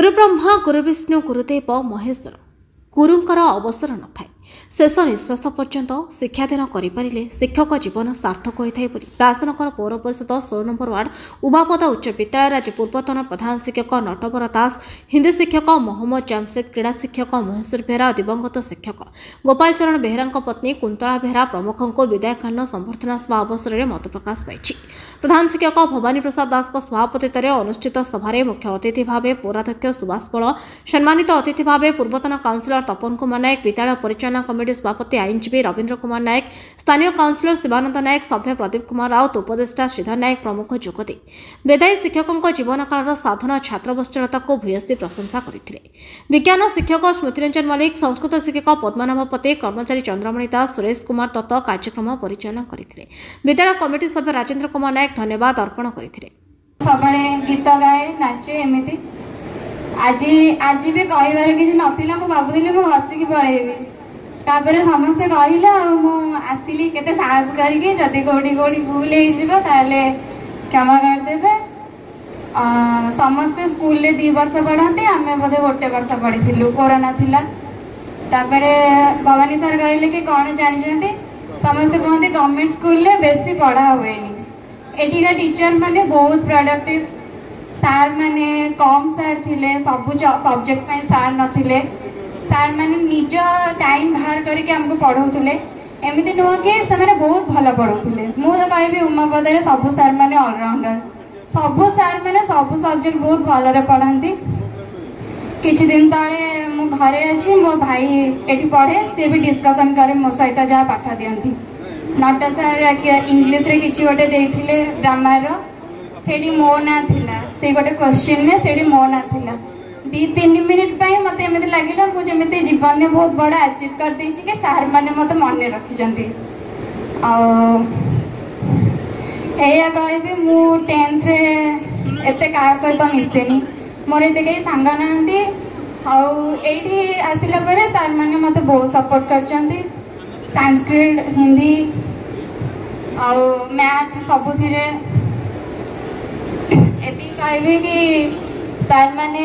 गुरुब्रह्मा गुरुविष्णु गुरुदेव महेश्वर गुरुंकर अवसर न थाए शेष निश्वास पर्यंत शिक्षादान करें शिक्षक जीवन सार्थक होता है। व्यासनगर पौर परिषद 16 नंबर वार्ड उमापदा उच्च विद्यालय राज्य पूर्वतन प्रधान शिक्षक नटवर दास, हिंदी शिक्षक मोहम्मद जामशेद, क्रीड़ा शिक्षक महेश्वर बेहरा, दिवंगत शिक्षक गोपाल चरण बेहरा पत्नी कुंतला बेहरा प्रमुखों को विदायकालीन संबर्धना सभा अवसर में मत प्रकाश पाई। प्रधान शिक्षक भवानी प्रसाद दास सभापतित्व में अनुष्ठित सभारे मुख्य अतिथि भाव पौराध्यक्ष सुभाष बल, सम्मानित अतिथि भाव पूर्वतन काउंसिलर तपन कुमार नायक, विद्यालय परिचालना कमिटी सभापति आईनजीवी रवींद्र कुमार नायक, स्थानीय काउंसिलर शिवानंद नायक, सभ्य प्रदीप कुमार राउत, उपदेष्टा श्रीधर नायक प्रमुख जोगदे विदायी शिक्षकों जीवन काल साधना छात्रवत्सलता को भूयसी प्रशंसा करते। विज्ञान शिक्षक स्मृतिरंजन मल्लिक, संस्कृत शिक्षक पद्मनाभ पते, कर्मचारी चंद्रमणि दास, सुरेश कुमार दत्त कार्यक्रम परिचालन करते। विद्यालय कमिटी सभ्य राजेंद्र कुमार नायक धन्यवाद अर्पण करते। सबले गीत गाए नाचे एमती आज आज भी कहबार किसी नाला मुझे भावुली मुझे हसिकी पड़ेबी तापर समस्ते कहले आसली केते साहस करके जदि कौटी कौटी भूल हो क्षमा करदे। समस्ते स्कूल ले 2 वर्ष पढ़ाते आम बोधे 1 वर्ष पढ़ी कोरोना थिला। तापर भवानी सर कहले कि कौन जानते समस्ते कहते गवर्नमेंट स्कूल ले बेसी पढ़ा हुए एठिका टीचर माने बहुत प्रोडक्टिव सार माने कम सार थिले सबु सब्जेक्ट में सार नथिले सार माने निज टाइम बाहर करके हमको पढ़ाउथिले एमिति नुह कि से बहुत भल पढ़ाउथिले। मु तो कहबी उमापदारे सबु सार माने ऑलराउंडर सबु सार माने सबु सब्जेक्ट बहुत भलरे पढ़ाती। किछि दिन तले मु घरे अछि मो भाई एठी पढ़े से भी डिस्कशन करे मो सहित जहाँ पाठ दियंती। नट सार इंग्लिश रे किछि गोटे देथिले ग्रामर सेठी मो ना थिला से गोटे क्वेश्चन में सेठी मो ना थिला 2-3 मिनिट पाई मते एमिति लागिला मु जेमिति जीवन में बहुत बड़ा अचीव कर देछि कि सार माने मते मन रखिजंती। आ एया कहबी मु 10th रे एते का सहित मिसेनी मोर एते कई सांग नांती आउ एठी आसिला परे सार माने मते बहुत सपोर्ट करचंती। संस्कृत हिंदी आउ मैथ सबुथिरे एति कहबे कि सार माने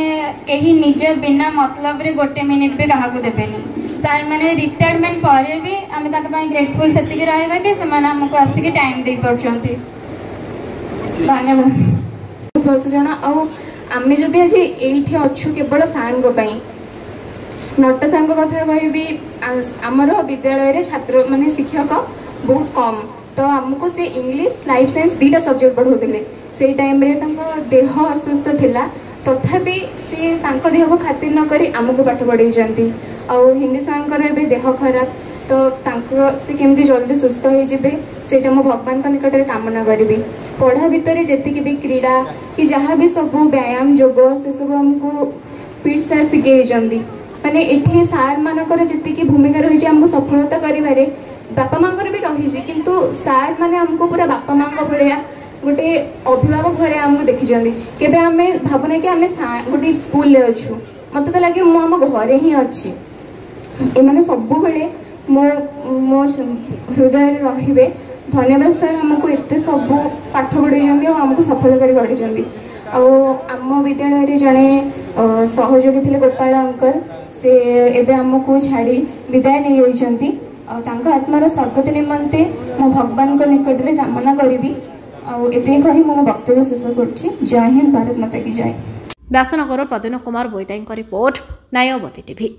कहीं निज बिना मतलब रे 1 मिनिट भी कहा देवेनि। सार माने रिटायरमेंट पर भी आम ग्रेटफुल से रहा कि हमको आसिक टाइम दे पार्टी। धन्यवाद। बहुत जन आम जदि आज ये अच्छु केवल सार नट सार कथा कह आमर विद्यालय छात्र माने शिक्षक बहुत कम तो आमको से इंग्लिश लाइफ साइंस 2टा सब्जेक्ट पढ़ाते से टाइम रे देह असुस्थ थिला तथापि से देह को खातिर न करी आमको पाठ पढ़े जाती। हिंदी सार भी देह खराब तो से केमती जल्दी सुस्थ होटा मो भगवान को निकट में कामना करी। पढ़ा भितर जी भी क्रीड़ा कि जहाँ भी सब व्यायाम योग से सब आमको पीठ सार शिखे माने एठी सार मानकर जी भूमिका रही आमको सफलता करिबारे बापा माँ भी रही किंतु सार माने हमको पूरा बापा माँ भाया गोटे अभिभावक भाया आमको देखी केबे आमे भावना कि आमे गोटे स्कूल ले अच्छु मत तो लगे मु आम घरे ही अच्छी एमाने सबु बेले मो मो हृदय रहिबे। धन्यवाद सर हमको एते सब पाठ पढ़ाई आमको सफल कर गढ़ी। आम विद्यालय जड़े सहयोगी थे गोपाल अंकल से एबे आमको छाड़ी विदाय नहीं होइछंती। आत्मार सद्गति निमंते मो भगवान को निकट में कामना करी एते कही मो वक्तव्य शेष करुच्ची। जय हिंद, भारत माता की जय। Vyasanagar Pradeen Kumar Boitai report, Nyayabati TV.